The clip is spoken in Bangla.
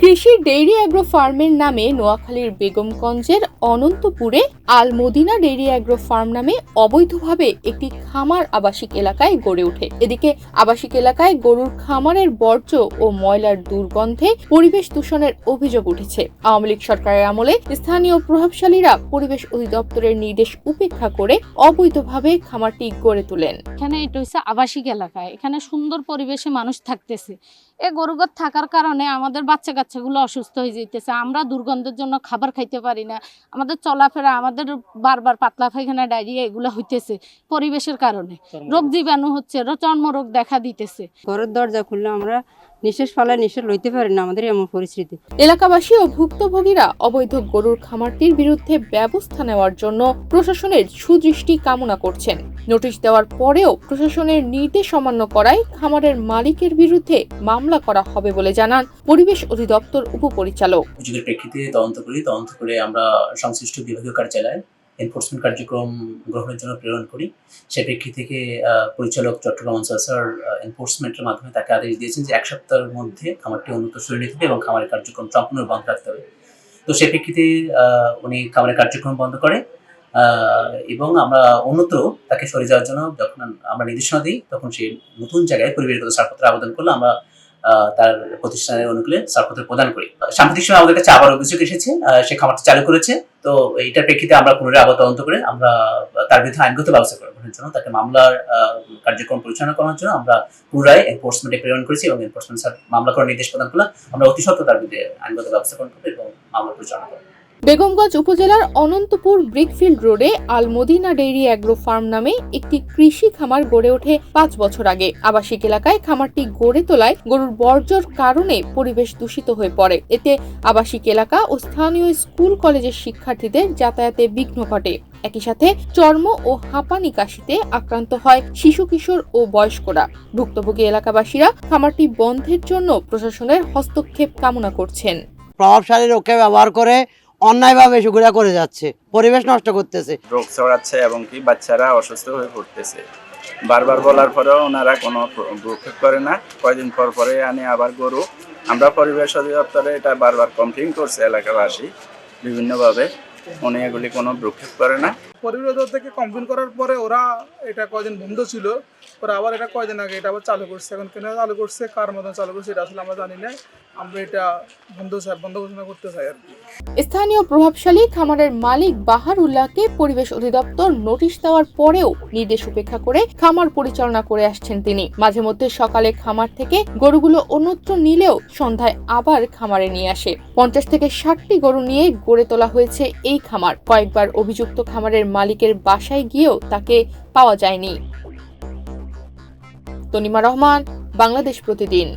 কৃষি ডেইরি অ্যাগ্রো ফার্মের নামে নোয়াখালীর বেগমগঞ্জের অনন্তপুরে আল মদিনা ডেইরি অ্যাগ্রো ফার্ম নামে অবৈধভাবে একটি খামার আবাসিক এলাকায় গড়ে ওঠে। এদিকে আবাসিক এলাকায় গরুর খামারের বর্জ্য ও ময়লার দুর্গন্ধে পরিবেশ দূষণের অভিযোগ উঠেছে। আওয়ামী লীগ সরকারের আমলে স্থানীয় প্রভাবশালীরা পরিবেশ অধিদপ্তরের নির্দেশ উপেক্ষা করে অবৈধভাবে খামারটি গড়ে তোলেন। এখানে এটা হচ্ছে আবাসিক এলাকায়, এখানে সুন্দর পরিবেশে মানুষ থাকতেছে। এই গরুঘর থাকার কারণে আমাদের বাচ্চাগুলো অসুস্থ হয়ে যেতেছে। আমরা দুর্গন্ধের জন্য খাবার খাইতে পারি না, আমাদের চলাফেরা, আমাদের বারবার পাতলা পায়খানা, ডায়রিয়া এগুলো হইতেছে পরিবেশের কারণে। রোগ জীবাণু হচ্ছে, চর্মরোগ দেখা দিতেছে। ঘরের দরজা খুললে আমরা নিঃশ্বাস ফেলায় নিঃশ্বাস লইতে পারি না, আমাদের এমন পরিস্থিতি। এলাকাবাসী ও ভুক্তভোগীরা অবৈধ গরুর খামারটির বিরুদ্ধে ব্যবস্থা নেওয়ার জন্য প্রশাসনের সুদৃষ্টি কামনা করছেন। নোটিশ দেওয়ার পরেও প্রশাসনের নির্দেশ অমান্য করায় খামারের মালিকের বিরুদ্ধে মামলা করা হবে বলে জানান পরিবেশ অধিদপ্তর উপপরিচালক। অভিযোগের প্রেক্ষিতে তদন্ত করে আমরা সংশ্লিষ্ট বিভাগীয় কার্যালয়ে এনফোর্সমেন্ট কার্যক্রম গ্রহণের জন্য প্রেরণ করি। সে প্রেক্ষিত থেকে পরিচালক চট্টগ্রাম অঞ্চল স্যার এনফোর্সমেন্টের মাধ্যমে তাকে আদেশ দিয়েছেন যে 1 সপ্তাহের মধ্যে খামারটি উন্নত সরিয়ে নিতে হবে এবং খামারের কার্যক্রম সম্পূর্ণ বন্ধ রাখতে হবে। তো সে প্রেক্ষিতে উনি খামারের কার্যক্রম বন্ধ করে এবং আমরা অন্যত্র তাকে সরে যাওয়ার জন্য যখন আমরা নির্দেশনা দিই, তখন সে নতুন জায়গায় পরিবেশগত ছাড়পত্র আবেদন করলে আমরা তার প্রতিষ্ঠানের অনুকূলে ছাড়পত্র প্রদান করি। সাম্প্রতিক সময় আমাদের কাছে আবার অভিযোগ এসেছে, সে খামারটি চালু করেছে। তো এইটার প্রেক্ষিতে আমরা পুনরায় আবার তদন্ত করে আমরা তার বিরুদ্ধে আইনগত ব্যবস্থা গ্রহণের জন্য, তাকে মামলার কার্যক্রম পরিচালনা করার জন্য আমরা পুনরায় এনফোর্সমেন্টে প্রেরণ করেছি এবং এনফোর্সমেন্ট স্যার মামলা করার নির্দেশ প্রদান করলে আমরা অতি সত্ত্বর তার বিরুদ্ধে আইনগত ব্যবস্থা গ্রহণ করবো এবং মামলা পরিচালনা করবো। বেগমগঞ্জ উপজেলার অনন্তপুর ব্রিকফিল্ড রোডে আল মদিনা ডেইরি অ্যাগ্রো ফার্ম নামে একটি কৃষি খামার গড়ে ওঠে 5 বছর আগে। আবাসিক এলাকায় খামারটি গড়ে তোলায় গরুর বর্জ্যর কারণে পরিবেশ দূষিত হয়ে পড়ে। এতে আবাসিক এলাকা ও স্থানীয় স্কুল কলেজের শিক্ষার্থীদের যাতায়াতে বিঘ্ন ঘটে। একই সাথে চর্ম ও হাঁপানি কাশিতে আক্রান্ত হয় শিশু, কিশোর ও বয়স্করা। ভুক্তভোগী এলাকাবাসীরা খামারটি বন্ধের জন্য প্রশাসনের হস্তক্ষেপ কামনা করছেন। প্রভাবশালী লোককে ব্যবহার করে অন্যায়ভাবে সেগুলা করে যাচ্ছে, পরিবেশ নষ্ট করতেছে, রোগ ছড়াচ্ছে এবং কি বাচ্চারা অসুস্থ হয়ে পড়তেছে। বারবার বলার পরেও ওনারা কোনো ভ্রুক্ষেপ করে না। কয়দিন পরে আনে আবার গরু। আমরা পরিবেশ অধিদপ্তরে এটা বারবার কমপ্লেইন করছে এলাকাবাসী বিভিন্নভাবে, উনি এগুলি কোনো ভ্রুক্ষেপ করে না। পরিবেশ অধিদপ্তর থেকে কমপ্লেইন করার পরে ওরা এটা কয়দিন বন্ধ ছিল, পরে আবার এটা কয়দিন আগে এটা আবার চালু করছে। এখন কেন চালু করছে, কার মতন চালু করছে এটা আসলে আমরা জানি না। আমরা এটা বন্ধ ঘোষণা করতে চাই আর কি। স্থানীয় প্রভাবশালী খামারের মালিক বাহার উল্লাহকে পরিবেশ অধিদপ্তর নোটিশ দেওয়ার পরেও নির্দেশ উপেক্ষা করে খামার পরিচালনা করে আসছেন তিনি। মাঝে মধ্যে সকালে খামার থেকে গরুগুলো অন্যত্র নিলেও সন্ধ্যায় আবার খামারে নিয়ে আসে। 50 থেকে 60টি গরু নিয়ে গড়ে তোলা হয়েছে এই খামার। কয়েকবার অভিযুক্ত খামারের মালিকের বাসায় গিয়েও তাকে পাওয়া যায়নি। তনিমা রহমান, বাংলাদেশ প্রতিদিন।